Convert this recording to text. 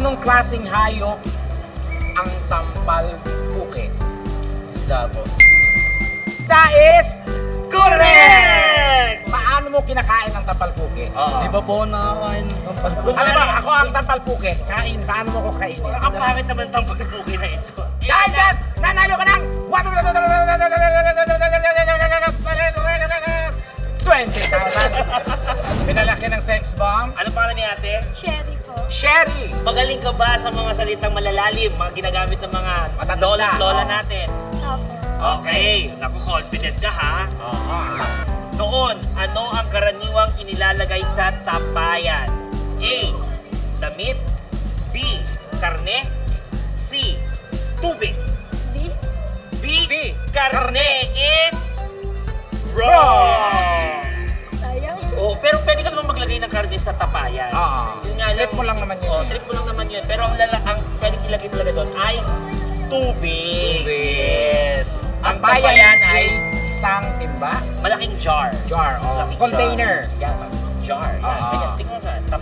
Anong klaseng hayop ang tampal puke? Isda po. That is Correct! paano mo kinakain ang tampal puke? Oo. Di ba po nakakain ng pagpupo? Alam mo, ako ang tampal puke. Kain, paano mo ko kainin? Ang pangit naman ng pagpugi na ito. Yan! Nanalo ka ng 20,000! Pinalaki ng sex bomb. Ano pangalan ni ate? Sherry po. Sherry! Magaling ka ba sa mga salitang malalalim, mga ginagamit ng mga Matatanda. lola at lola natin? Opo. Okay, naku, confident ka ha? Oo. Noon, ano ang karaniwang inilalagay sa tapayan? A. Damit. B. Karne. C. Tubig. D. B. B. Karne is wrong! Sayang. Oh, pero pwede ka naman maglagay ng karne sa tapayan. Oo. Yun nga lang. Trip mo lang naman yun Oh, eh. trip mo lang naman yun. Pero ang pwedeng ilagay talaga doon ay tubig. Tubig. Yes. Ang bayan ay isang timba? malaking jar. Jar. Oh. Malaking Container. Yan. Jar. Yan. Ah. Ganyan. Tingnan mo sa